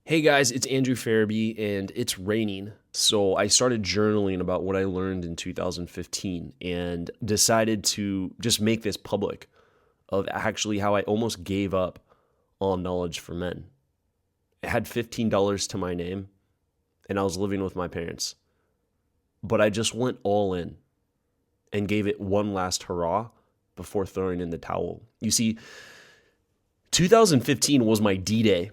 Hey guys, it's Andrew Farabee and it's raining. So I started journaling about what I learned in 2015 and decided to just make this public of actually how I almost gave up on Knowledge for Men. It had $15 to my name and I was living with my parents. But I just went all in and gave it one last hurrah before throwing in the towel. You see, 2015 was my D-Day.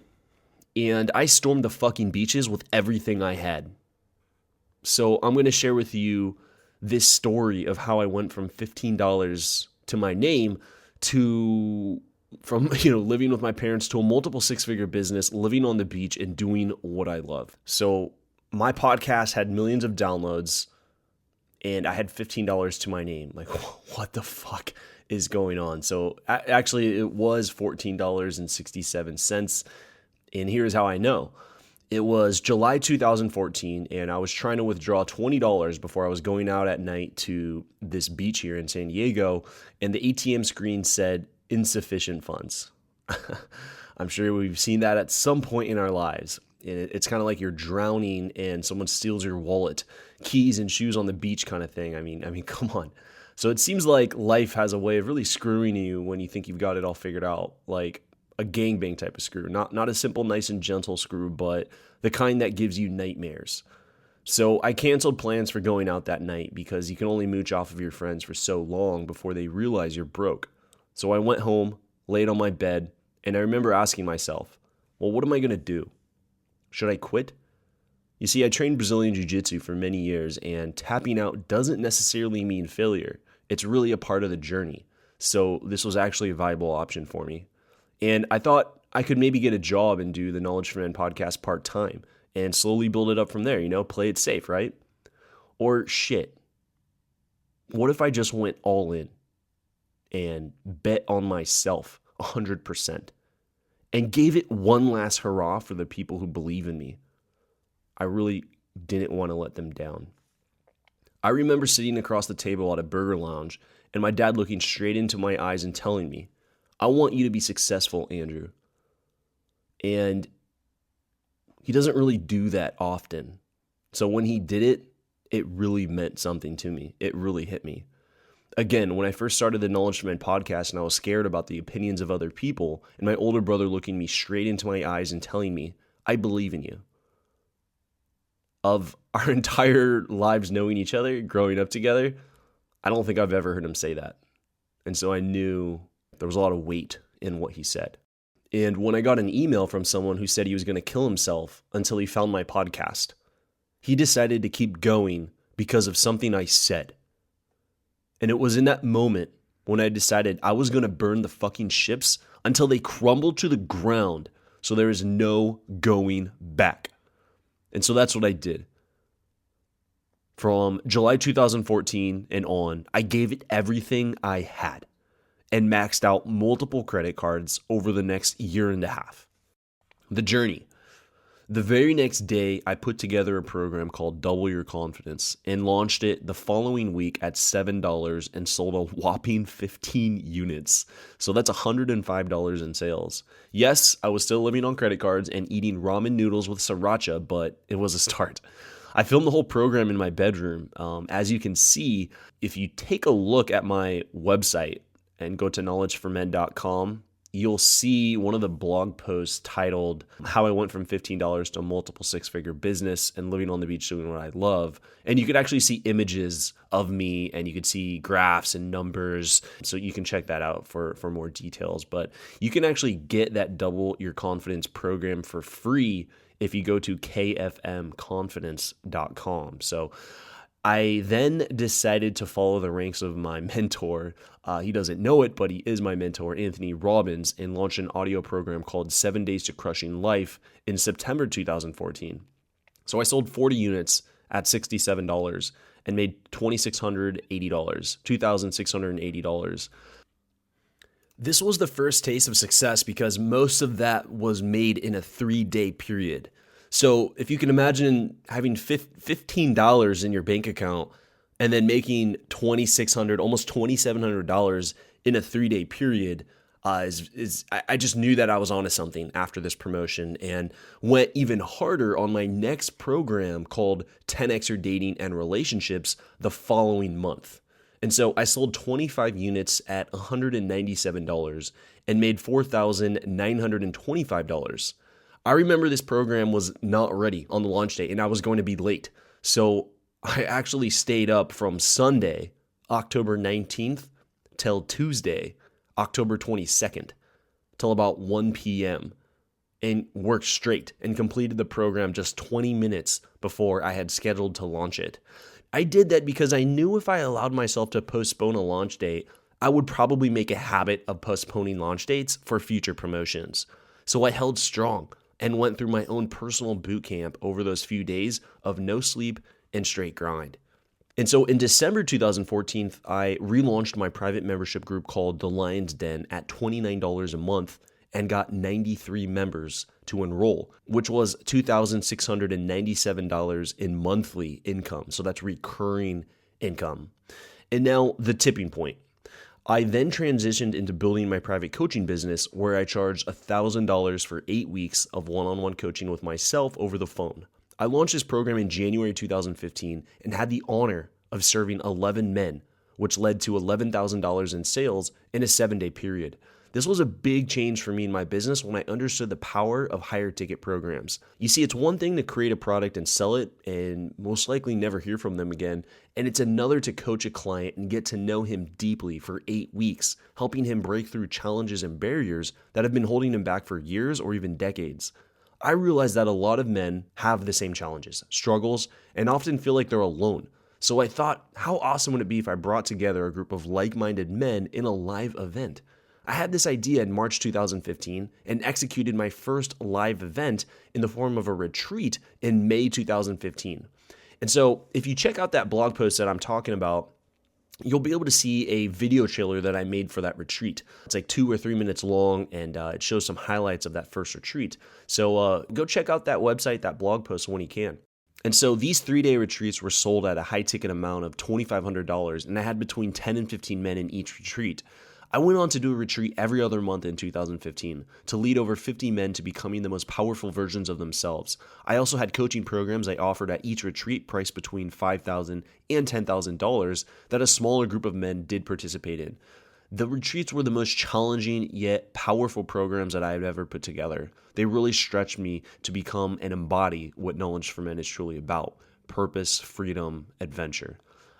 And I stormed the fucking beaches with everything I had. So I'm going to share with you this story of how I went from $15 to my name to from living with my parents to a multiple six-figure business, living on the beach and doing what I love. So my podcast had millions of downloads and I had $15 to my name. Like, what the fuck is going on? So actually it was $14.67. And here's how I know. It was July 2014, and I was trying to withdraw $20 before I was going out at night to this beach here in San Diego, and the ATM screen said insufficient funds. I'm sure we've seen that at some point in our lives. And it's kind of like you're drowning and someone steals your wallet, keys and shoes on the beach kind of thing. I mean, come on. So it seems like life has a way of really screwing you when you think you've got it all figured out, like a gangbang type of screw, not a simple, nice and gentle screw, but the kind that gives you nightmares. So I canceled plans for going out that night because you can only mooch off of your friends for so long before they realize you're broke. So I went home, laid on my bed, and I remember asking myself, well, what am I going to do? Should I quit? You see, I trained Brazilian Jiu-Jitsu for many years, and tapping out doesn't necessarily mean failure. It's really a part of the journey. So this was actually a viable option for me. And I thought I could maybe get a job and do the Knowledge for Men podcast part-time and slowly build it up from there, play it safe, right? Or shit, what if I just went all in and bet on myself 100% and gave it one last hurrah for the people who believe in me? I really didn't want to let them down. I remember sitting across the table at a burger lounge and my dad looking straight into my eyes and telling me, I want you to be successful, Andrew. And he doesn't really do that often. So when he did it, it really meant something to me. It really hit me. Again, when I first started the Knowledge for Men podcast and I was scared about the opinions of other people and my older brother looking me straight into my eyes and telling me, I believe in you. Of our entire lives knowing each other, growing up together, I don't think I've ever heard him say that. And so I knew there was a lot of weight in what he said. And when I got an email from someone who said he was going to kill himself until he found my podcast, he decided to keep going because of something I said. And it was in that moment when I decided I was going to burn the fucking ships until they crumbled to the ground so there is no going back. And so that's what I did. From July 2014 and on, I gave it everything I had and maxed out multiple credit cards over the next year and a half. The journey. The very next day, I put together a program called Double Your Confidence and launched it the following week at $7 and sold a whopping 15 units. So that's $105 in sales. Yes, I was still living on credit cards and eating ramen noodles with sriracha, but it was a start. I filmed the whole program in my bedroom. As you can see, if you take a look at my website, and go to knowledgeformen.com, you'll see one of the blog posts titled How I Went from $15 to a Multiple Six-Figure Business and Living on the Beach Doing What I Love. And you could actually see images of me and you could see graphs and numbers. So you can check that out for more details. But you can actually get that Double Your Confidence program for free if you go to kfmconfidence.com. So I then decided to follow the ranks of my mentor. He doesn't know it, but he is my mentor, Anthony Robbins, and launched an audio program called 7 Days to Crushing Life in September 2014. So I sold 40 units at $67 and made $2,680, $2,680. This was the first taste of success because most of that was made in a 3-day period. So if you can imagine having $15 in your bank account and then making $2,600, almost $2,700 in a 3-day period, I just knew that I was onto something after this promotion and went even harder on my next program called 10X Your Dating and Relationships the following month. And so I sold 25 units at $197 and made $4,925. I remember this program was not ready on the launch date and I was going to be late. So I actually stayed up from Sunday, October 19th, till Tuesday, October 22nd, till about 1 p.m. and worked straight and completed the program just 20 minutes before I had scheduled to launch it. I did that because I knew if I allowed myself to postpone a launch date, I would probably make a habit of postponing launch dates for future promotions. So I held strong and went through my own personal boot camp over those few days of no sleep and straight grind. And so in December 2014, I relaunched my private membership group called The Lion's Den at $29 a month and got 93 members to enroll, which was $2,697 in monthly income. So that's recurring income. And now the tipping point. I then transitioned into building my private coaching business where I charged $1,000 for 8 weeks of one-on-one coaching with myself over the phone. I launched this program in January 2015 and had the honor of serving 11 men, which led to $11,000 in sales in a 7-day period. This was a big change for me in my business when I understood the power of higher ticket programs. You see, it's one thing to create a product and sell it and most likely never hear from them again, and it's another to coach a client and get to know him deeply for 8 weeks, helping him break through challenges and barriers that have been holding him back for years or even decades. I realized that a lot of men have the same challenges, struggles, and often feel like they're alone. So I thought, how awesome would it be if I brought together a group of like-minded men in a live event? I had this idea in March 2015 and executed my first live event in the form of a retreat in May 2015. And so if you check out that blog post that I'm talking about, you'll be able to see a video trailer that I made for that retreat. It's like 2 or 3 minutes long, and it shows some highlights of that first retreat. So go check out that website, that blog post when you can. And so these 3-day retreats were sold at a high ticket amount of $2,500, and I had between 10 and 15 men in each retreat. I went on to do a retreat every other month in 2015 to lead over 50 men to becoming the most powerful versions of themselves. I also had coaching programs I offered at each retreat priced between $5,000 and $10,000 that a smaller group of men did participate in. The retreats were the most challenging yet powerful programs that I had ever put together. They really stretched me to become and embody what Knowledge for Men is truly about: purpose, freedom, adventure.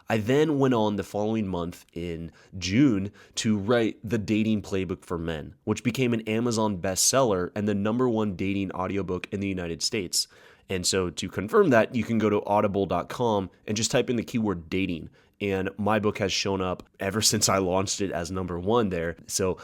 I then went on the following month in June to write The Dating Playbook for Men, which became an Amazon bestseller and the #1 dating audiobook in the United States. And so to confirm that, you can go to audible.com and just type in the keyword dating. And my book has shown up ever since I launched it as #1 there. So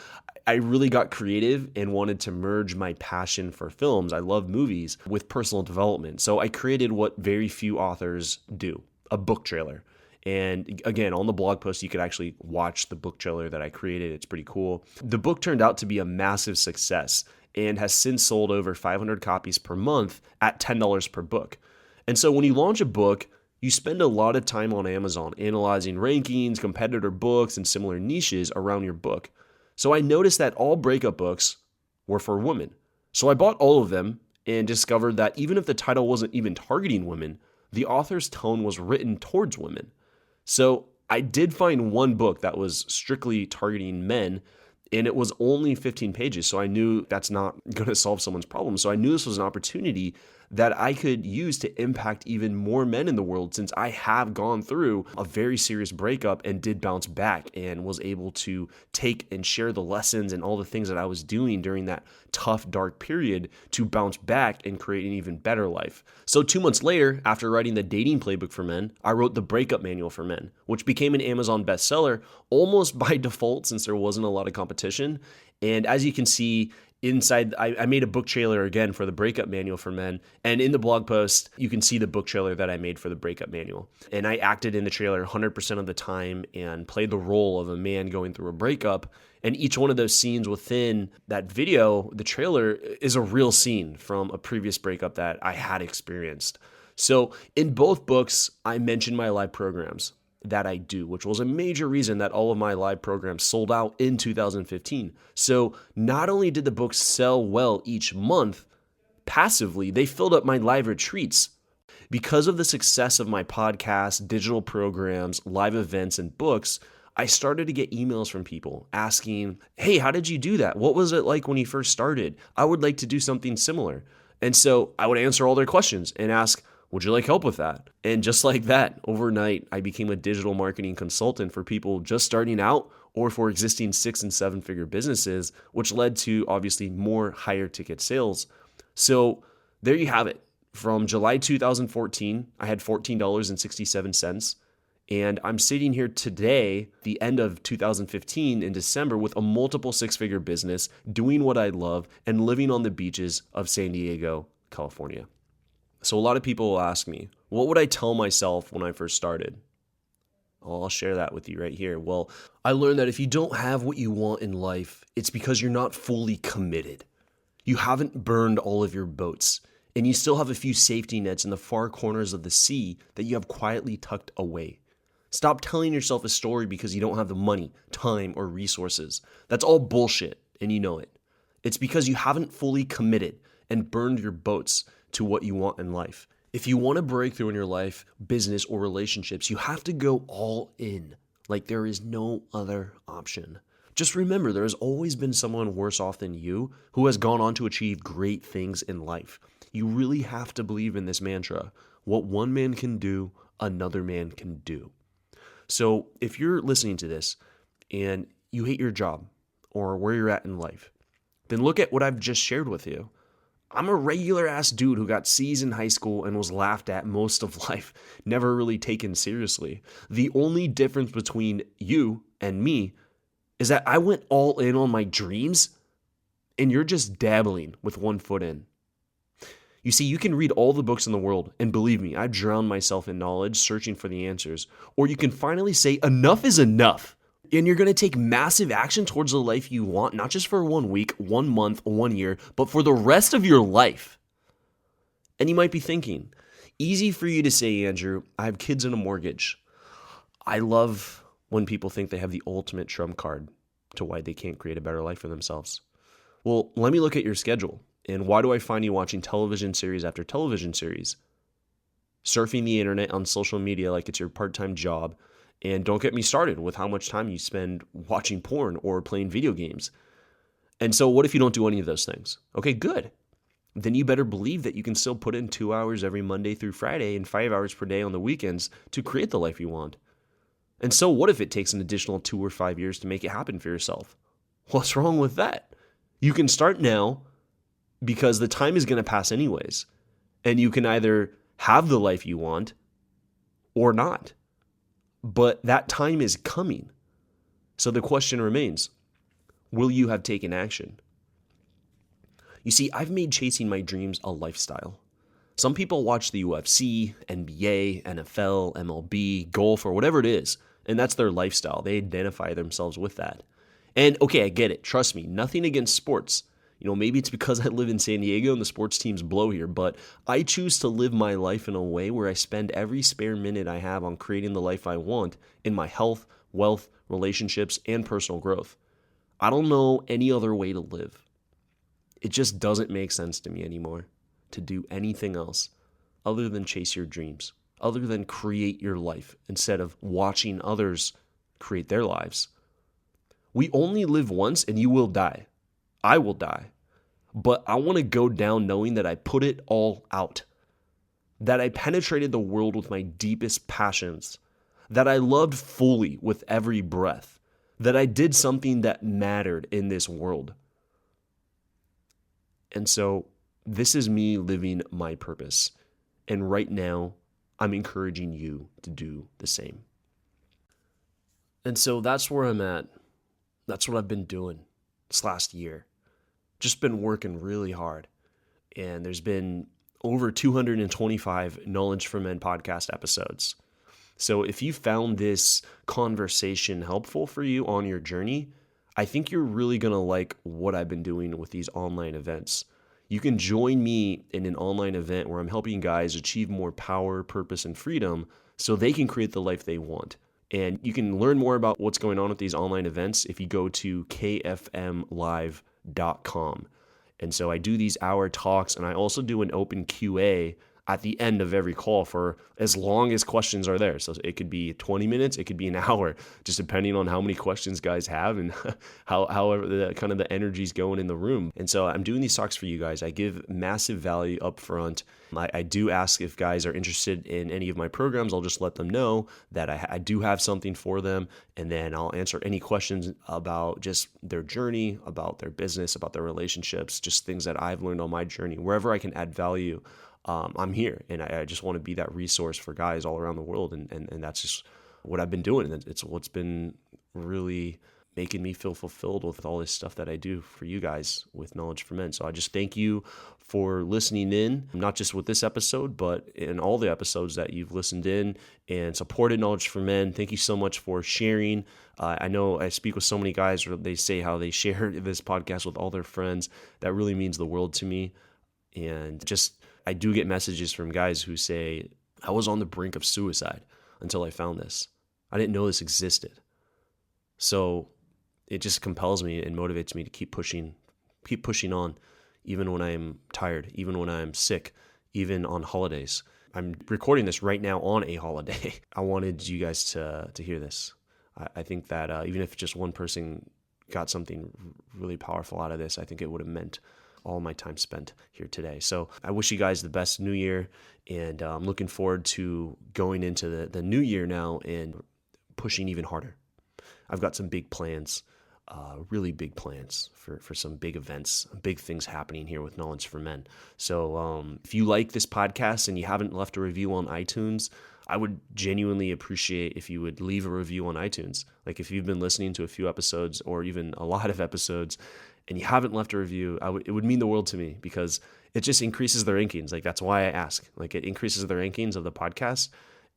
I really got creative and wanted to merge my passion for films, I love movies, with personal development. So I created what very few authors do: a book trailer. And again, on the blog post, you could actually watch the book trailer that I created. It's pretty cool. The book turned out to be a massive success and has since sold over 500 copies per month at $10 per book. And so when you launch a book, you spend a lot of time on Amazon analyzing rankings, competitor books, and similar niches around your book. So I noticed that all breakup books were for women. So I bought all of them and discovered that even if the title wasn't even targeting women, the author's tone was written towards women. So I did find one book that was strictly targeting men, and it was only 15 pages. So I knew that's not going to solve someone's problem. So I knew this was an opportunity that I could use to impact even more men in the world, since I have gone through a very serious breakup and did bounce back and was able to take and share the lessons and all the things that I was doing during that tough, dark period to bounce back and create an even better life. So 2 months later, after writing The Dating Playbook for Men, I wrote The Breakup Manual for Men, which became an Amazon bestseller almost by default since there wasn't a lot of competition. And as you can see, inside, I made a book trailer again for The Breakup Manual for Men. And in the blog post, you can see the book trailer that I made for The Breakup Manual. And I acted in the trailer 100% of the time and played the role of a man going through a breakup. And each one of those scenes within that video, the trailer, is a real scene from a previous breakup that I had experienced. So in both books, I mentioned my live programs. that I do, which was a major reason that all of my live programs sold out in 2015. So not only did the books sell well each month, passively, they filled up my live retreats. Because of the success of my podcast, digital programs, live events, and books, I started to get emails from people asking, hey, how did you do that? What was it like when you first started? I would like to do something similar. And so I would answer all their questions and ask, would you like help with that? And just like that, overnight, I became a digital marketing consultant for people just starting out or for existing 6- and 7-figure businesses, which led to obviously more higher ticket sales. So there you have it. From July 2014, I had $14.67. And I'm sitting here today, the end of 2015 in December, with a multiple 6-figure business, doing what I love, and living on the beaches of San Diego, California. So a lot of people will ask me, what would I tell myself when I first started? Well, I'll share that with you right here. Well, I learned that if you don't have what you want in life, it's because you're not fully committed. You haven't burned all of your boats, and you still have a few safety nets in the far corners of the sea that you have quietly tucked away. Stop telling yourself a story because you don't have the money, time, or resources. That's all bullshit, and you know it. It's because you haven't fully committed and burned your boats to what you want in life. If you want a breakthrough in your life, business, or relationships, you have to go all in. Like there is no other option. Just remember, there has always been someone worse off than you who has gone on to achieve great things in life. You really have to believe in this mantra. What one man can do, another man can do. So if you're listening to this and you hate your job or where you're at in life, then look at what I've just shared with you. I'm a regular ass dude who got C's in high school and was laughed at most of life, never really taken seriously. The only difference between you and me is that I went all in on my dreams and you're just dabbling with one foot in. You see, you can read all the books in the world, and believe me, I've drowned myself in knowledge searching for the answers. Or you can finally say, enough is enough. And you're going to take massive action towards the life you want, not just for 1 week, 1 month, 1 year, but for the rest of your life. And you might be thinking, easy for you to say, Andrew, I have kids and a mortgage. I love when people think they have the ultimate trump card to why they can't create a better life for themselves. Well, let me look at your schedule. And why do I find you watching television series after television series? Surfing the internet on social media like it's your part-time job. And don't get me started with how much time you spend watching porn or playing video games. And so what if you don't do any of those things? Okay, good. Then you better believe that you can still put in 2 hours every Monday through Friday and 5 hours per day on the weekends to create the life you want. And so what if it takes an additional 2 or 5 years to make it happen for yourself? What's wrong with that? You can start now, because the time is going to pass anyways. And you can either have the life you want or not. But that time is coming. So the question remains, will you have taken action? You see, I've made chasing my dreams a lifestyle. Some people watch the UFC, NBA, NFL, MLB, golf, or whatever it is, and that's their lifestyle. They identify themselves with that. And okay, I get it. Trust me, nothing against sports. You know, maybe it's because I live in San Diego and the sports teams blow here, but I choose to live my life in a way where I spend every spare minute I have on creating the life I want in my health, wealth, relationships, and personal growth. I don't know any other way to live. It just doesn't make sense to me anymore to do anything else other than chase your dreams, other than create your life instead of watching others create their lives. We only live once and you will die. I will die. But I want to go down knowing that I put it all out, that I penetrated the world with my deepest passions, that I loved fully with every breath, that I did something that mattered in this world. And so this is me living my purpose. And right now, I'm encouraging you to do the same. And so that's where I'm at. That's what I've been doing this last year. Just been working really hard. And there's been over 225 Knowledge for Men podcast episodes. So if you found this conversation helpful for you on your journey, I think you're really going to like what I've been doing with these online events. You can join me in an online event where I'm helping guys achieve more power, purpose, and freedom so they can create the life they want. And you can learn more about what's going on with these online events if you go to kfmlive.com. And so I do these hour talks, and I also do an open QA at the end of every call for as long as questions are there. So it could be 20 minutes, it could be an hour, just depending on how many questions guys have and however the kind of the energy's going in the room. And so I'm doing these talks for you guys. I give massive value up front. I do ask if guys are interested in any of my programs. I'll just let them know that I do have something for them, and then I'll answer any questions about just their journey, about their business, about their relationships, just things that I've learned on my journey. Wherever I can add value, I'm here, and I just want to be that resource for guys all around the world, and that's just what I've been doing. And it's what's been really making me feel fulfilled with all this stuff that I do for you guys with Knowledge for Men. So I just thank you for listening in, not just with this episode, but in all the episodes that you've listened in and supported Knowledge for Men. Thank you so much for sharing. I know I speak with so many guys where they say how they share this podcast with all their friends. That really means the world to me. And just, I do get messages from guys who say, I was on the brink of suicide until I found this. I didn't know this existed. So it just compels me and motivates me to keep pushing on, even when I'm tired, even when I'm sick, even on holidays. I'm recording this right now on a holiday. I wanted you guys to hear this. I think that even if just one person got something really powerful out of this, I think it would have meant all my time spent here today. So I wish you guys the best new year, and I'm looking forward to going into the new year now and pushing even harder. I've got some big plans, really big plans for some big events, big things happening here with Knowledge for Men. So if you like this podcast and you haven't left a review on iTunes, I would genuinely appreciate if you would leave a review on iTunes. Like if you've been listening to a few episodes or even a lot of episodes and you haven't left a review, it would mean the world to me, because it just increases the rankings. Like that's why I ask. Like it increases the rankings of the podcast.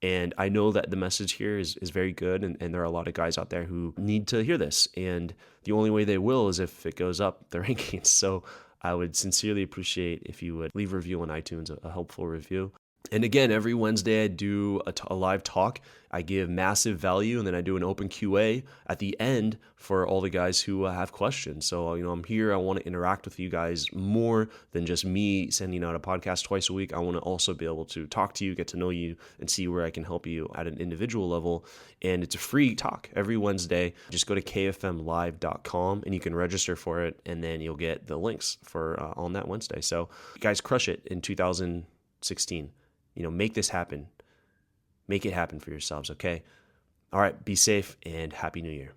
And I know that the message here is very good, and there are a lot of guys out there who need to hear this. And the only way they will is if it goes up the rankings. So I would sincerely appreciate if you would leave a review on iTunes, a helpful review. And again, every Wednesday I do a live talk. I give massive value, and then I do an open QA at the end for all the guys who have questions. So, I'm here. I want to interact with you guys more than just me sending out a podcast twice a week. I want to also be able to talk to you, get to know you, and see where I can help you at an individual level. And it's a free talk every Wednesday. Just go to kfmlive.com and you can register for it, and then you'll get the links for on that Wednesday. So, you guys crush it in 2016. Make this happen. Make it happen for yourselves, okay? All right, be safe and Happy New Year.